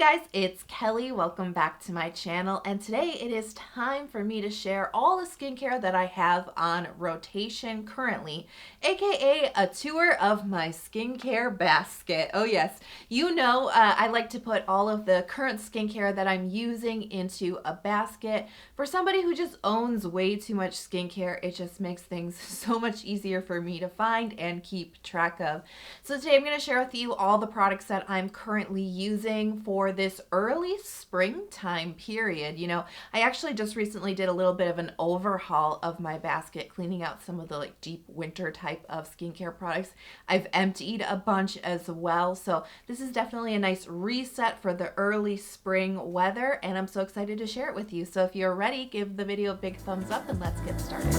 guys, it's Kelly. Welcome back to my channel, and today it is time for me to share all the skincare that I have on rotation currently, aka a tour of my skincare basket. Oh yes, you know I like to put all of the current skincare that I'm using into a basket. For somebody who just owns way too much skincare, it just makes things so much easier for me to find and keep track of. So today I'm going to share with you all the products that I'm currently using for this early springtime period. You know, I actually just recently did a little bit of an overhaul of my basket, cleaning out some of the deep winter type of skincare products. I've emptied a bunch as well. So this is definitely a nice reset for the early spring weather, and I'm so excited to share it with you. So if you're ready, give the video a big thumbs up and let's get started.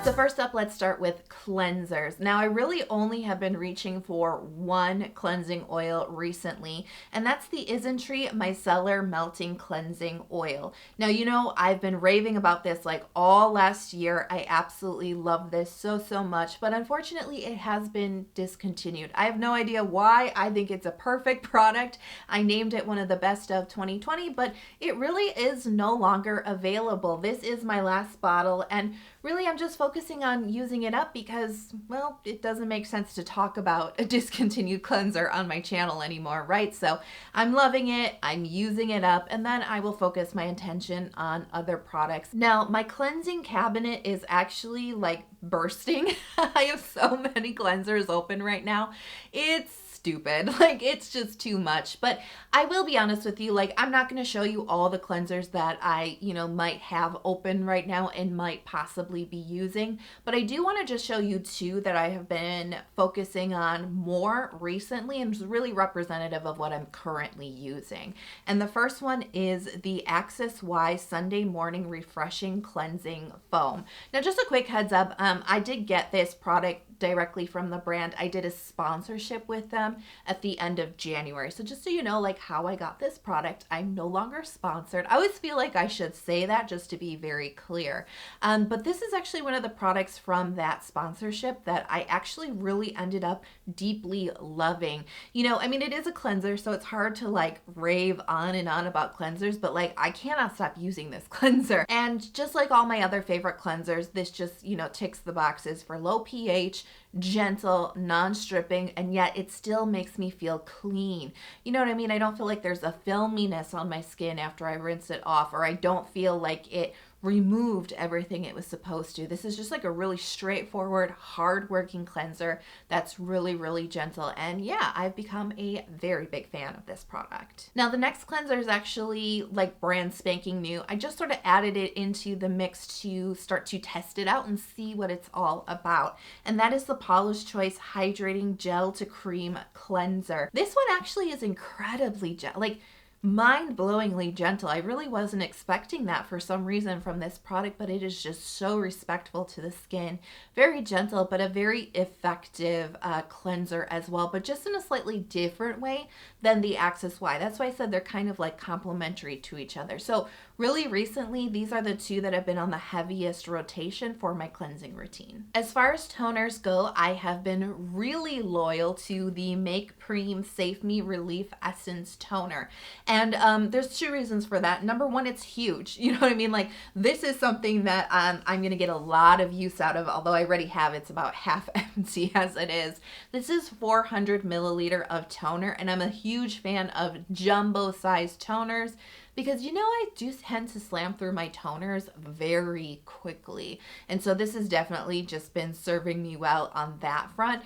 So first up, let's start with cleansers. Now, I really only have been reaching for one cleansing oil recently, and that's the Isntree Micellar Melting Cleansing Oil. Now, you know, I've been raving about this like all last year. I absolutely love this so much, but unfortunately it has been discontinued. I have no idea why. I think it's a perfect product. I named it one of the best of 2020, but it really is no longer available. This is my last bottle, and really I'm just focusing on using it up because, well, it doesn't make sense to talk about a discontinued cleanser on my channel anymore, right? So I'm loving it, I'm using it up, and then I will focus my attention on other products. Now, my cleansing cabinet is actually like bursting. I have so many cleansers open right now. It's stupid. Like, it's just too much. But I will be honest with you, like, I'm not going to show you all the cleansers that I, might have open right now and might possibly be using. But I do want to just show you two that I have been focusing on more recently and is really representative of what I'm currently using. And the first one is the Axis Y Sunday Morning Refreshing Cleansing Foam. Now, just a quick heads up, I did get this product directly from the brand. I did a sponsorship with them at the end of January. So just so you know, like, how I got this product, I'm no longer sponsored. I always feel like I should say that just to be very clear. But this is actually one of the products from that sponsorship that I actually really ended up deeply loving. I mean, it is a cleanser, so it's hard to like rave on and on about cleansers, but like, I cannot stop using this cleanser. And just like all my other favorite cleansers, this just, ticks the boxes for low pH, gentle, non-stripping, and yet it still makes me feel clean. You know what I mean? I don't feel like there's a filminess on my skin after I rinse it off, or I don't feel like it removed everything it was supposed to. This is just like a really straightforward, hard-working cleanser that's really gentle. And yeah, I've become a very big fan of this product. Now, the next cleanser is actually like brand spanking new. I just sort of added it into the mix to start to test it out and see what it's all about. And that is the Paula's Choice Hydrating Gel to Cream Cleanser. This one actually is incredibly like mind-blowingly gentle. I really wasn't expecting that for some reason from this product, but it is just so respectful to the skin. Very gentle, but a very effective cleanser as well, but just in a slightly different way than the Axis Y. That's why I said they're kind of like complementary to each other. So really recently, these are the two that have been on the heaviest rotation for my cleansing routine. As far as toners go, I have been really loyal to the Make Preem Save Me Relief Essence Toner. And there's two reasons for that. Number one, it's huge. You know what I mean? Like, this is something that I'm going to get a lot of use out of, although I already have. It's about half empty as it is. This is 400 milliliter of toner, and I'm a huge fan of jumbo size toners because, I do tend to slam through my toners very quickly. And so this has definitely just been serving me well on that front.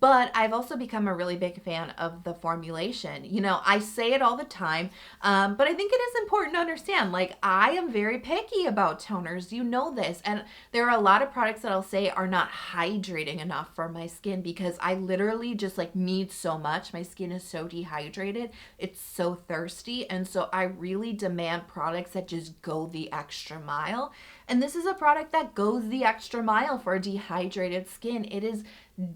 But I've also become a really big fan of the formulation. I say it all the time, but I think it is important to understand, like, I am very picky about toners. You know this. And there are a lot of products that I'll say are not hydrating enough for my skin because I literally just like need so much. My skin is so dehydrated. It's so thirsty. And so I really demand products that just go the extra mile. And this is a product that goes the extra mile for dehydrated skin. It is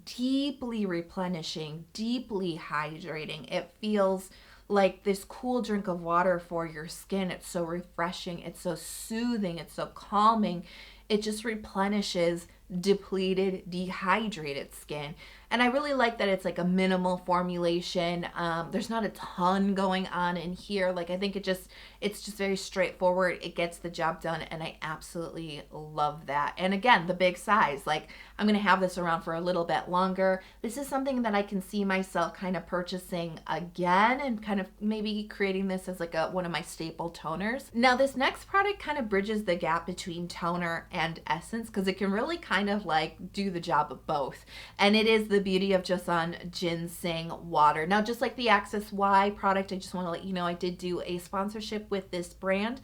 deeply replenishing, deeply hydrating. It feels like this cool drink of water for your skin. It's so refreshing. It's so soothing. It's so calming. It just replenishes depleted, dehydrated skin. And I really like that it's like a minimal formulation. There's not a ton going on in here. Like I think it's just very straightforward. It gets the job done, and I absolutely love that. And again, the big size, like I'm gonna have this around for a little bit longer. This is something that I can see myself kind of purchasing again and kind of maybe creating this as like one of my staple toners. Now this next product kind of bridges the gap between toner and essence because it can really kind of like do the job of both. And it is the beauty of Joseon Ginseng water. Now just like the Access Y product, I just want to let you know I did do a sponsorship with this brand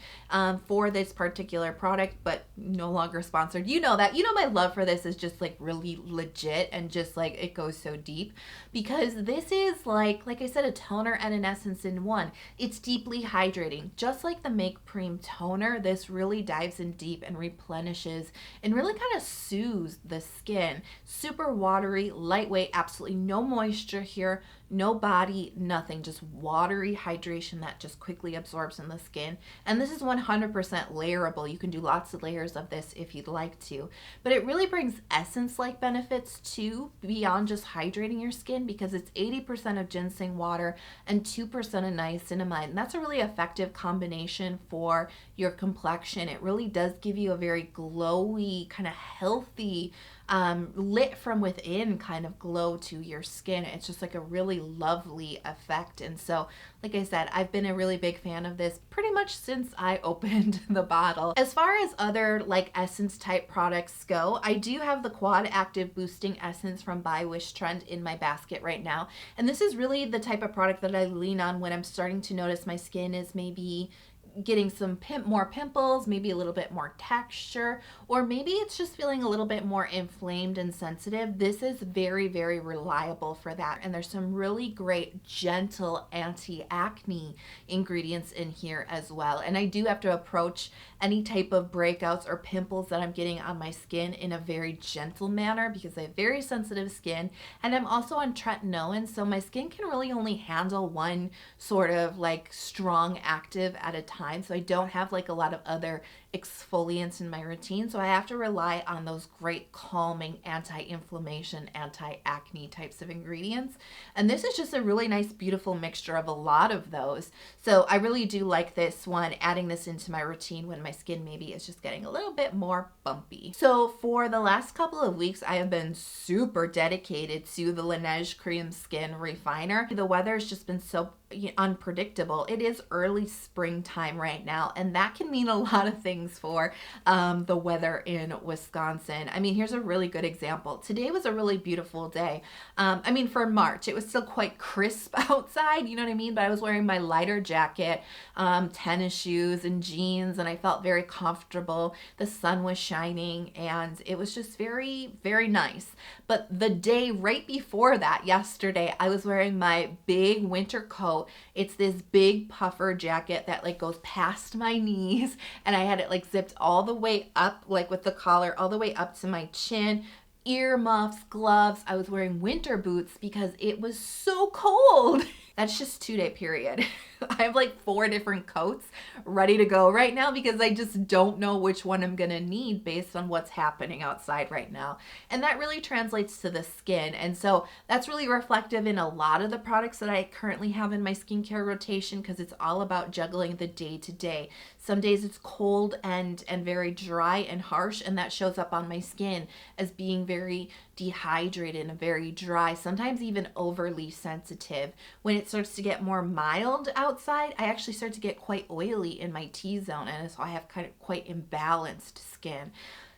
for this particular product, but no longer sponsored. You know that. You know my love for this is just like really legit and just like it goes so deep because this is like I said, a toner and an essence in one. It's deeply hydrating. Just like the Make Cream toner, this really dives in deep and replenishes and really kind of soothes the skin. Super watery, lightweight, absolutely no moisture here, no body, nothing, just watery hydration that just quickly absorbs in the skin. And this is 100% layerable. You can do lots of layers of this if you'd like to. But it really brings essence-like benefits too, beyond just hydrating your skin, because it's 80% of ginseng water and 2% of niacinamide. And that's a really effective combination for your complexion. It really does give you a very glowy, kind of healthy, lit from within kind of glow to your skin. It's just like a really lovely effect. And so, like I said, I've been a really big fan of this pretty much since I opened the bottle. As far as other like essence type products go, I do have the Quad Active Boosting Essence from by Wishtrend in my basket right now. And this is really the type of product that I lean on when I'm starting to notice my skin is maybe getting some more pimples, maybe a little bit more texture, or maybe it's just feeling a little bit more inflamed and sensitive. This is very, very reliable for that. And there's some really great gentle anti-acne ingredients in here as well. And I do have to approach any type of breakouts or pimples that I'm getting on my skin in a very gentle manner because I have very sensitive skin, and I'm also on tretinoin, so my skin can really only handle one sort of like strong active at a time. So I don't have like a lot of other exfoliants in my routine. So I have to rely on those great calming, anti-inflammation, anti-acne types of ingredients. And this is just a really nice, beautiful mixture of a lot of those. So I really do like this one, adding this into my routine when my skin maybe is just getting a little bit more bumpy. So for the last couple of weeks, I have been super dedicated to the Laneige Cream Skin Refiner. The weather has just been so unpredictable. It is early springtime right now, and that can mean a lot of things for the weather in Wisconsin. I mean, here's a really good example. Today was a really beautiful day. I mean, for March, it was still quite crisp outside, you know what I mean? But I was wearing my lighter jacket, tennis shoes, and jeans, and I felt very comfortable. The sun was shining, and it was just very, very nice. But the day right before that, yesterday, I was wearing my big winter coat. It's this big puffer jacket that like goes past my knees, and I had it like zipped all the way up, like with the collar all the way up to my chin. Earmuffs, gloves. I was wearing winter boots because it was so cold. That's just 2-day period. I have like 4 different coats ready to go right now because I just don't know which one I'm gonna need based on what's happening outside right now. And that really translates to the skin. And so that's really reflective in a lot of the products that I currently have in my skincare rotation because it's all about juggling the day to day. Some days it's cold and very dry and harsh, and that shows up on my skin as being very dehydrated and very dry, sometimes even overly sensitive. When it starts to get more mild outside, I actually start to get quite oily in my T-zone, and so I have kind of quite imbalanced skin.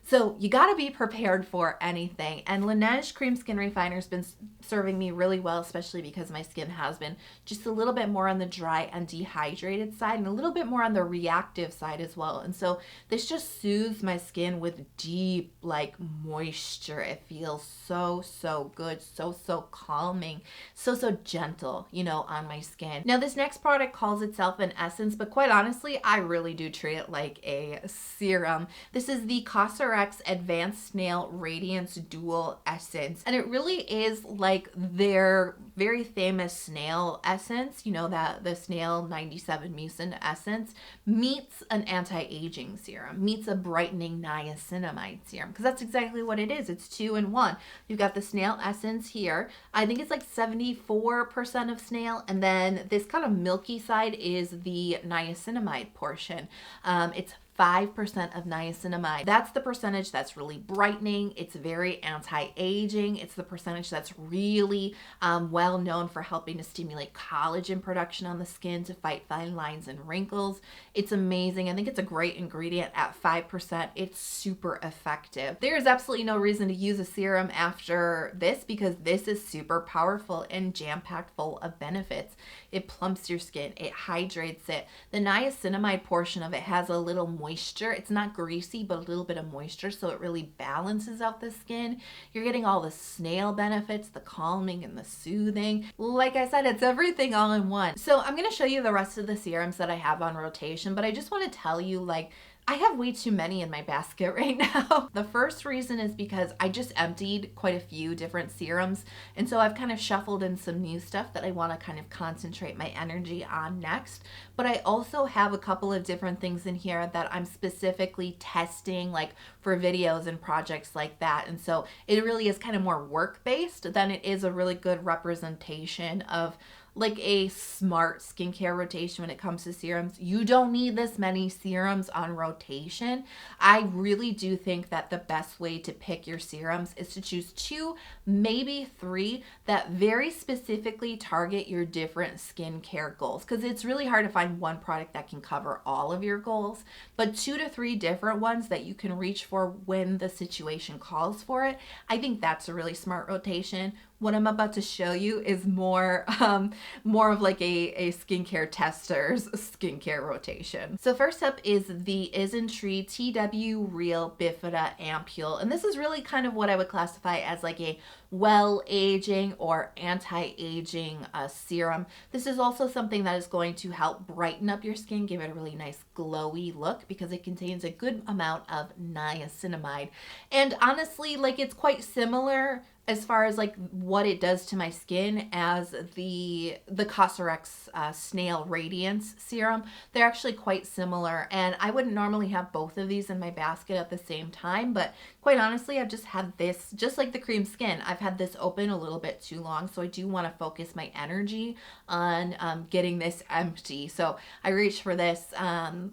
So you got to be prepared for anything. And Laneige Cream Skin Refiner has been serving me really well, especially because my skin has been just a little bit more on the dry and dehydrated side and a little bit more on the reactive side as well. And so this just soothes my skin with deep like moisture. It feels so, so good, so, so calming, so, so gentle, you know, on my skin. Now this next product calls itself an essence, but quite honestly, I really do treat it like a serum. This is the Cosrx Cosrx Advanced Snail Radiance Dual Essence. And it really is like their very famous Snail essence, you know, that the Snail 97 Mucin essence, meets an anti-aging serum, meets a brightening niacinamide serum, because that's exactly what it is. It's 2 in 1. You've got the Snail essence here. I think it's like 74% of Snail, and then this kind of milky side is the niacinamide portion. It's 5% of niacinamide. That's the percentage that's really brightening. It's very anti-aging. It's the percentage that's really well known for helping to stimulate collagen production on the skin to fight fine lines and wrinkles. It's amazing. I think it's a great ingredient at 5%. It's super effective. There's absolutely no reason to use a serum after this because this is super powerful and jam-packed full of benefits. It plumps your skin. It hydrates it. The niacinamide portion of it has a little moisture. It's not greasy, but a little bit of moisture, so it really balances out the skin. You're getting all the Snail benefits, the calming and the soothing. Like I said, it's everything all in one. So I'm going to show you the rest of the serums that I have on rotation, but I just want to tell you, like, I have way too many in my basket right now. The first reason is because I just emptied quite a few different serums, and so I've kind of shuffled in some new stuff that I want to kind of concentrate my energy on next. But I also have a couple of different things in here that I'm specifically testing, like for videos and projects like that. And so it really is kind of more work-based than it is a really good representation of like a smart skincare rotation when it comes to serums. You don't need this many serums on rotation. I really do think that the best way to pick your serums is to choose 2, maybe 3 that very specifically target your different skincare goals, because it's really hard to find one product that can cover all of your goals, but 2 to 3 different ones that you can reach for when the situation calls for it. I think that's a really smart rotation. What I'm about to show you is more of like a skincare tester's skincare rotation. So first up is the Isntree TW Real Bifida Ampoule. And this is really kind of what I would classify as like a well-aging or anti-aging serum. This is also something that is going to help brighten up your skin, give it a really nice glowy look because it contains a good amount of niacinamide. And honestly, like, it's quite similar as far as like what it does to my skin as the Cosrx Snail Radiance serum. They're actually quite similar, and I wouldn't normally have both of these in my basket at the same time, but quite honestly, I've just had this, just like the cream skin, I've had this open a little bit too long, so I do want to focus my energy on getting this empty. So I reach for this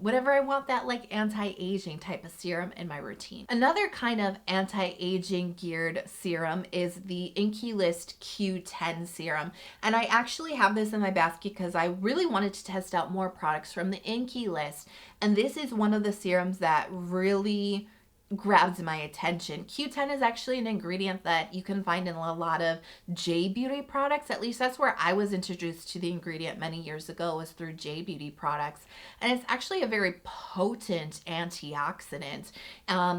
whenever I want that like anti-aging type of serum in my routine. Another kind of anti-aging geared serum is the Inky List Q10 serum, and I actually have this in my basket because I really wanted to test out more products from the Inky List, and this is one of the serums that really grabs my attention. Q10 is actually an ingredient that you can find in a lot of J Beauty products. At least that's where I was introduced to the ingredient many years ago, was through J Beauty products. And it's actually a very potent antioxidant.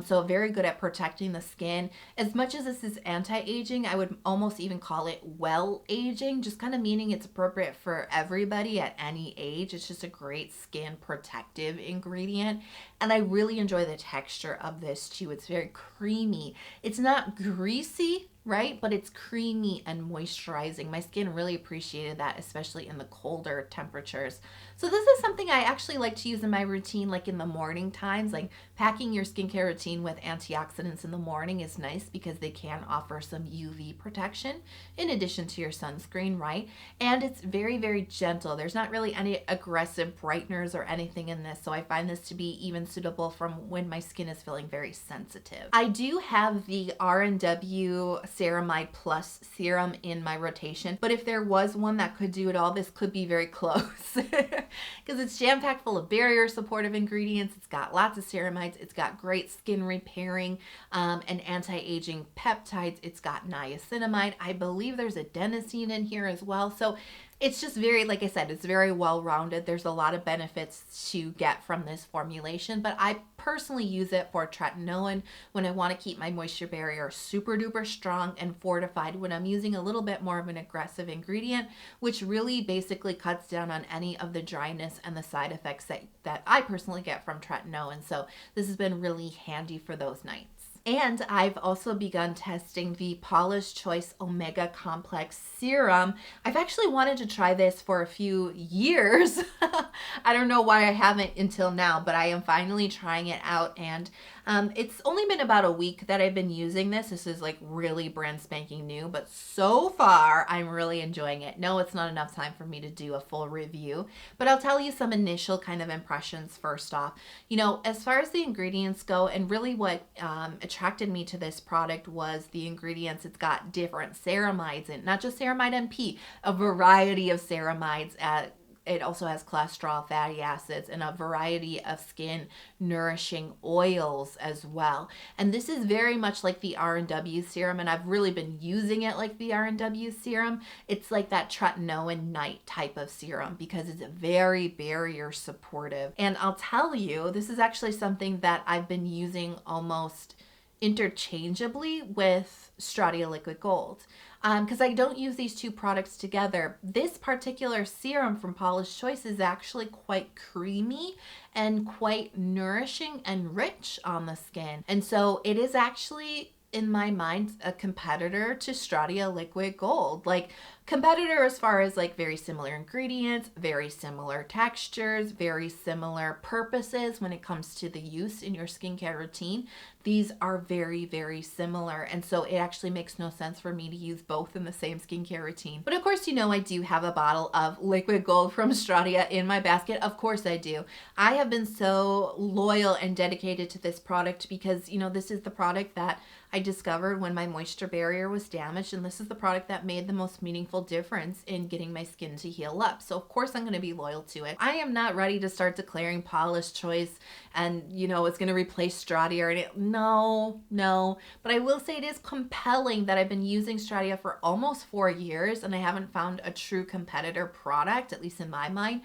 So very good at protecting the skin. As much as this is anti-aging, I would almost even call it well-aging, just kind of meaning it's appropriate for everybody at any age. It's just a great skin protective ingredient. And I really enjoy the texture of this too. It's very creamy. It's not greasy, right? But it's creamy and moisturizing. My skin really appreciated that, especially in the colder temperatures. So this is something I actually like to use in my routine, like in the morning times. Like packing your skincare routine with antioxidants in the morning is nice because they can offer some UV protection in addition to your sunscreen, right? And it's very, very gentle. There's not really any aggressive brighteners or anything in this, so I find this to be even suitable from when my skin is feeling very sensitive. I do have the RNW Ceramide Plus serum in my rotation, but if there was one that could do it all, this could be very close because it's jam-packed full of barrier supportive ingredients. It's got lots of ceramides. It's got great skin repairing and anti-aging peptides. It's got niacinamide. I believe there's adenosine in here as well. So It's just very, like I said, it's very well-rounded. There's a lot of benefits to get from this formulation, but I personally use it for tretinoin when I want to keep my moisture barrier super duper strong and fortified, when I'm using a little bit more of an aggressive ingredient, which really basically cuts down on any of the dryness and the side effects that I personally get from tretinoin. So this has been really handy for those nights. And I've also begun testing the Paula's Choice Omega Complex Serum. I've actually wanted to try this for a few years. I don't know why I haven't until now, but I am finally trying it out, and it's only been about a week that I've been using this. This is like really brand spanking new, but so far I'm really enjoying it. No, it's not enough time for me to do a full review, but I'll tell you some initial kind of impressions first off. You know, as far as the ingredients go, and really what attracted me to this product was the ingredients. It's got different ceramides in, not just ceramide NP, a variety of ceramides. It also has cholesterol, fatty acids, and a variety of skin nourishing oils as well. And this is very much like the RNW serum, and I've really been using it like the RNW serum. It's like that tretinoin night type of serum because it's very barrier supportive. And I'll tell you, this is actually something that I've been using almost interchangeably with Stratia Liquid Gold. Because I don't use these two products together. This particular serum from Paula's Choice is actually quite creamy and quite nourishing and rich on the skin. And so it is actually, in my mind, a competitor to Stratia Liquid Gold. Like, competitor as far as like very similar ingredients, very similar textures, very similar purposes when it comes to the use in your skincare routine. These are very, very similar. And so it actually makes no sense for me to use both in the same skincare routine. But of course, you know, I do have a bottle of liquid gold from Stratia in my basket. Of course I do. I have been so loyal and dedicated to this product because, you know, this is the product that I discovered when my moisture barrier was damaged, and this is the product that made the most meaningful difference in getting my skin to heal up. So of course I'm going to be loyal to it. I am not ready to start declaring Paula's Choice and, you know, it's going to replace Stratia or anything. No. But I will say it is compelling that I've been using Stratia for almost 4 years and I haven't found a true competitor product, at least in my mind,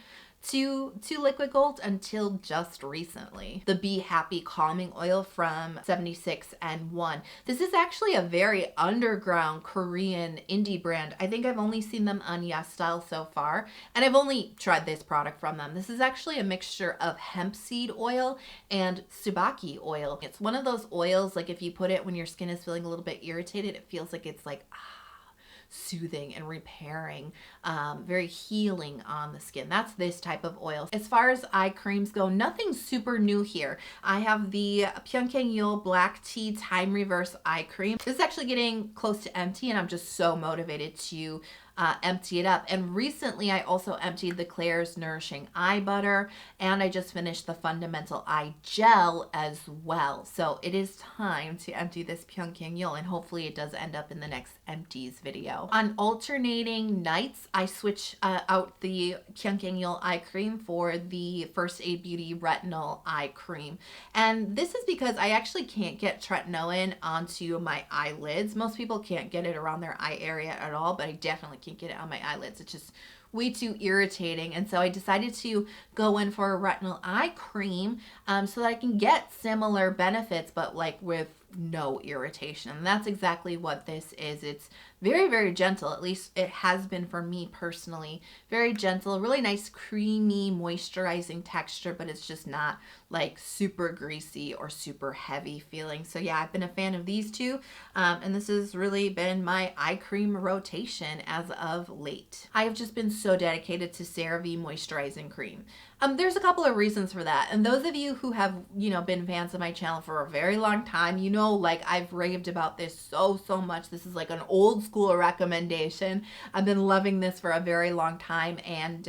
to liquid gold until just recently. The Be Happy Calming Oil from 76 and 1. This is actually a very underground Korean indie brand. I think I've only seen them on YesStyle so far, and I've only tried this product from them. This is actually a mixture of hemp seed oil and tsubaki oil. It's one of those oils, like if you put it when your skin is feeling a little bit irritated, it feels like it's like, soothing and repairing, very healing on the skin. That's this type of oil. As far as eye creams go, nothing super new here. I have the Pyunkang Black Tea Time Reverse Eye Cream. This is actually getting close to empty and I'm just so motivated to empty it up. And recently I also emptied the Clarins Nourishing Eye Butter, and I just finished the Fundamental Eye Gel as well. So it is time to empty this Pyunkang, and hopefully it does end up in the next empties video. On alternating nights, I switch out the Pyunkang eye cream for the First Aid Beauty Retinol eye cream. And this is because I actually can't get tretinoin onto my eyelids. Most people can't get it around their eye area at all, but I definitely can't get it on my eyelids. It's just way too irritating. And so I decided to go in for a retinol eye cream so that I can get similar benefits, but like with no irritation. And that's exactly what this is. It's very, very gentle. At least it has been for me personally. Very gentle, really nice, creamy, moisturizing texture, but it's just not like super greasy or super heavy feeling. So yeah, I've been a fan of these two. And this has really been my eye cream rotation as of late. I have just been so dedicated to Cerave Moisturizing Cream. There's a couple of reasons for that. And those of you who have, you know, been fans of my channel for a very long time, you know, like I've raved about this so much. This is like an old school recommendation. I've been loving this for a very long time, and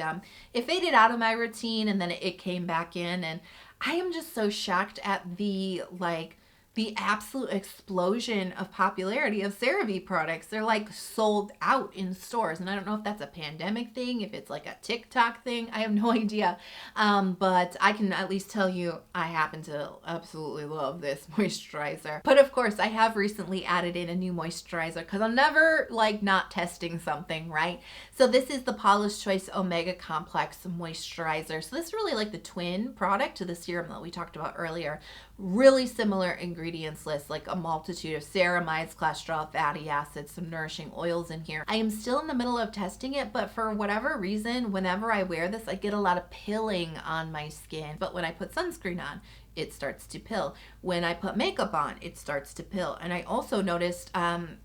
it faded out of my routine and then it came back in, and I am just so shocked at the the absolute explosion of popularity of CeraVe products. They're like sold out in stores. And I don't know if that's a pandemic thing, if it's like a TikTok thing. I have no idea. But I can at least tell you I happen to absolutely love this moisturizer. But of course, I have recently added in a new moisturizer because I'm never like not testing something, right? So this is the Paula's Choice Omega Complex Moisturizer. So this is really like the twin product to the serum that we talked about earlier. Really similar ingredients list, like a multitude of ceramides, cholesterol, fatty acids, some nourishing oils in here. I am still in the middle of testing it, but for whatever reason, whenever I wear this, I get a lot of pilling on my skin. But when I put sunscreen on, it starts to pill. When I put makeup on, it starts to pill. And I also noticed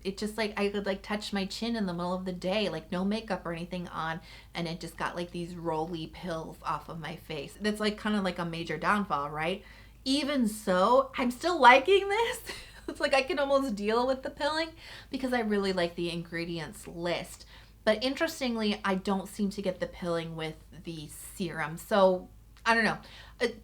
it just like I could like touch my chin in the middle of the day, like no makeup or anything on, and it just got like these roly pills off of my face. That's like kind of like a major downfall, right? Even so, I'm still liking this. It's like I can almost deal with the pilling because I really like the ingredients list. But interestingly, I don't seem to get the pilling with the serum. So I don't know,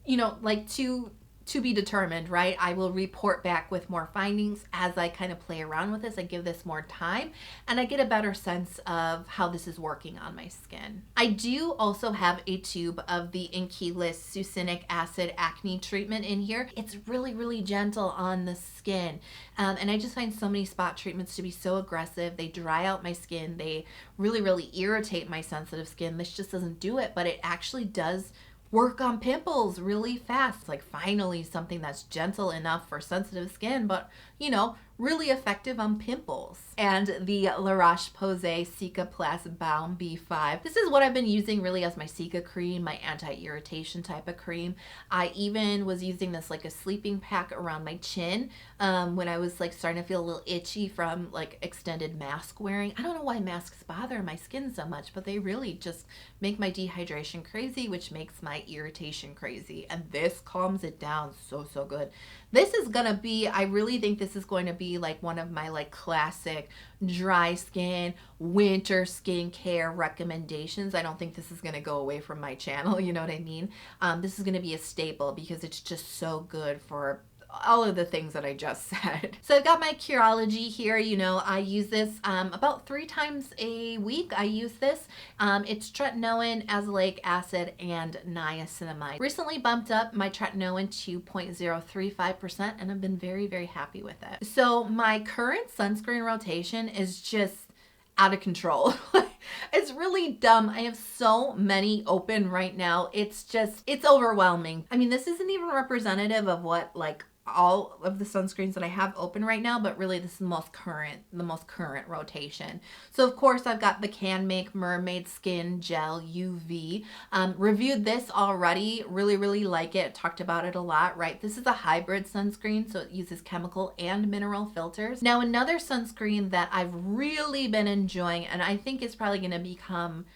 you know, like to be determined, right? I will report back with more findings as I kind of play around with this. I give this more time and I get a better sense of how this is working on my skin. I do also have a tube of the Inky List Succinic Acid Acne Treatment in here. It's really, really gentle on the skin. And I just find so many spot treatments to be so aggressive. They dry out my skin. They really, really irritate my sensitive skin. This just doesn't do it, but it actually does work on pimples really fast. It's like finally something that's gentle enough for sensitive skin, but you know, really effective on pimples. And the La Roche-Posay Cicaplast Baume B5. This is what I've been using really as my Cica cream, my anti-irritation type of cream. I even was using this like a sleeping pack around my chin when I was like starting to feel a little itchy from like extended mask wearing. I don't know why masks bother my skin so much, but they really just make my dehydration crazy, which makes my irritation crazy. And this calms it down so good. This is gonna be, I really think this is going to be like one of my like classic dry skin, winter skincare recommendations. I don't think this is gonna go away from my channel, you know what I mean? This is gonna be a staple because it's just so good for all of the things that I just said. So I've got my Curology here. You know, I use this about 3 times a week. I use this. It's tretinoin, azelaic acid, and niacinamide. Recently bumped up my tretinoin to 0.035% and I've been very, very happy with it. So my current sunscreen rotation is just out of control. It's really dumb. I have so many open right now. It's overwhelming. I mean, this isn't even representative of what like all of the sunscreens that I have open right now, but really this is the most current rotation. So of course I've got the Can Make Mermaid Skin Gel UV. Reviewed this already, really like it, talked about it a lot, right? This is a hybrid sunscreen, so it uses chemical and mineral filters. Now another sunscreen that I've really been enjoying, and I think is probably going to become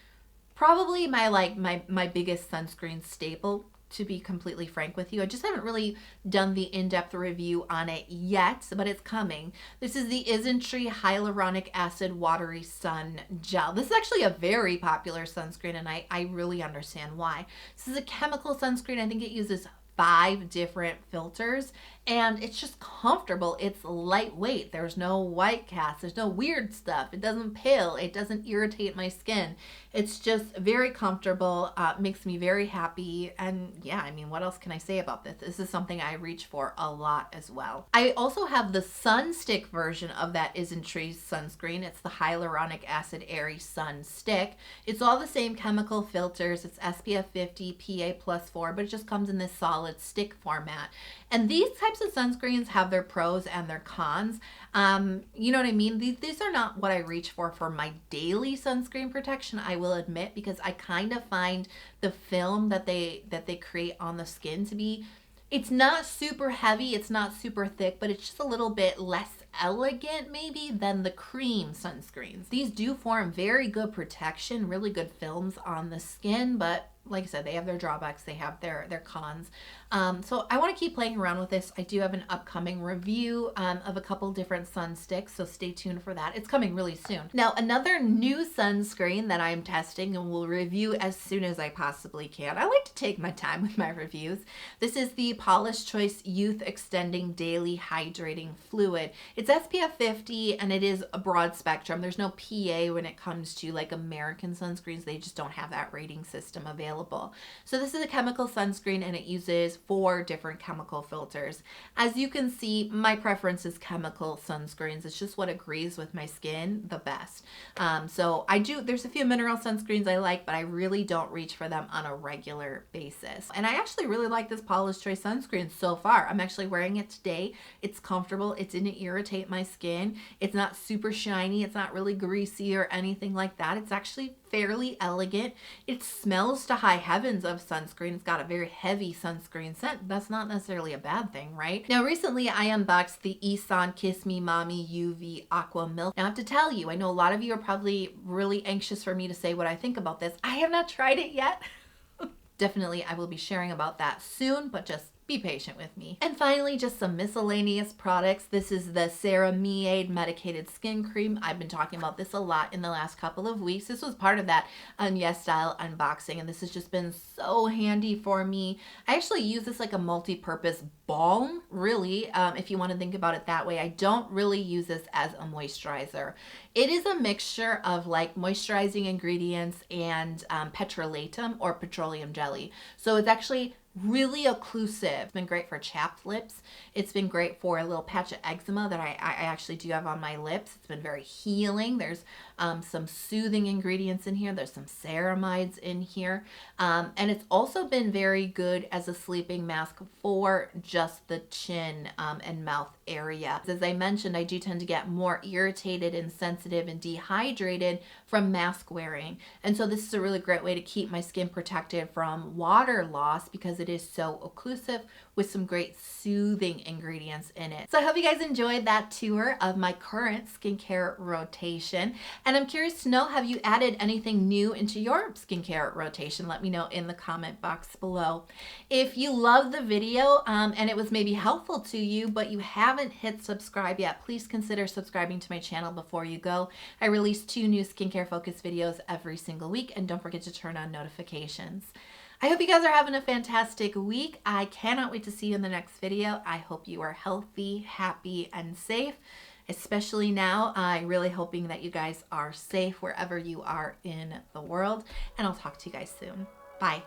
probably my biggest sunscreen staple, to be completely frank with you. I just haven't really done the in-depth review on it yet, but it's coming. This is the Isntree Hyaluronic Acid Watery Sun Gel. This is actually a very popular sunscreen, and I really understand why. This is a chemical sunscreen. I think it uses 5 different filters, and it's just comfortable. It's lightweight. There's no white cast. There's no weird stuff. It doesn't pill. It doesn't irritate my skin. It's just very comfortable. Makes me very happy. And yeah, I mean, what else can I say about this? This is something I reach for a lot as well. I also have the Sun Stick version of that Isntree sunscreen. It's the Hyaluronic Acid Airy Sun Stick. It's all the same chemical filters. It's SPF 50, PA+4, but it just comes in this solid stick format. And these types of sunscreens have their pros and their cons. You know what I mean? These are not what I reach for my daily sunscreen protection, I will admit, because I kind of find the film that they create on the skin to be, it's not super heavy, it's not super thick, but it's just a little bit less elegant maybe than the cream sunscreens. These do form very good protection, really good films on the skin, but like I said, they have their drawbacks, they have their cons. So I want to keep playing around with this. I do have an upcoming review of a couple different sun sticks, so stay tuned for that. It's coming really soon. Now, another new sunscreen that I'm testing and will review as soon as I possibly can. I like to take my time with my reviews. This is the Paula's Choice Youth Extending Daily Hydrating Fluid. It's SPF 50 and it is a broad spectrum. There's no PA when it comes to like American sunscreens. They just don't have that rating system available. So this is a chemical sunscreen and it uses 4 different chemical filters. As you can see, my preference is chemical sunscreens. It's just what agrees with my skin the best. So there's a few mineral sunscreens I like, but I really don't reach for them on a regular basis. And I actually really like this Paula's Choice sunscreen so far. I'm actually wearing it today. It's comfortable. It didn't irritate my skin. It's not super shiny. It's not really greasy or anything like that. It's actually fairly elegant. It smells to high heavens of sunscreen. It's got a very heavy sunscreen scent. That's not necessarily a bad thing, right? Now, recently I unboxed the Isntree Kiss Me Mommy UV Aqua Milk. Now, I have to tell you, I know a lot of you are probably really anxious for me to say what I think about this. I have not tried it yet. Definitely, I will be sharing about that soon, but just be patient with me. And finally, just some miscellaneous products. This is the Ceramide Medicated Skin Cream. I've been talking about this a lot in the last couple of weeks. This was part of that Yes Style unboxing, and this has just been so handy for me. I actually use this like a multi-purpose balm, really, if you want to think about it that way. I don't really use this as a moisturizer. It is a mixture of like moisturizing ingredients and petrolatum or petroleum jelly. So it's actually really occlusive. It's been great for chapped lips. It's been great for a little patch of eczema that I actually do have on my lips. It's been very healing. There's some soothing ingredients in here. There's some ceramides in here. And it's also been very good as a sleeping mask for just the chin and mouth area. As I mentioned, I do tend to get more irritated and sensitive and dehydrated from mask wearing. And so this is a really great way to keep my skin protected from water loss because it is so occlusive with some great soothing ingredients in it. So I hope you guys enjoyed that tour of my current skincare rotation. And I'm curious to know, have you added anything new into your skincare rotation? Let me know in the comment box below. If you love the video and it was maybe helpful to you, but you haven't hit subscribe yet, please consider subscribing to my channel before you go. I release 2 new skincare focused videos every single week, and don't forget to turn on notifications. I hope you guys are having a fantastic week. I cannot wait to see you in the next video. I hope you are healthy, happy, and safe, especially now. I'm really hoping that you guys are safe wherever you are in the world, and I'll talk to you guys soon. Bye.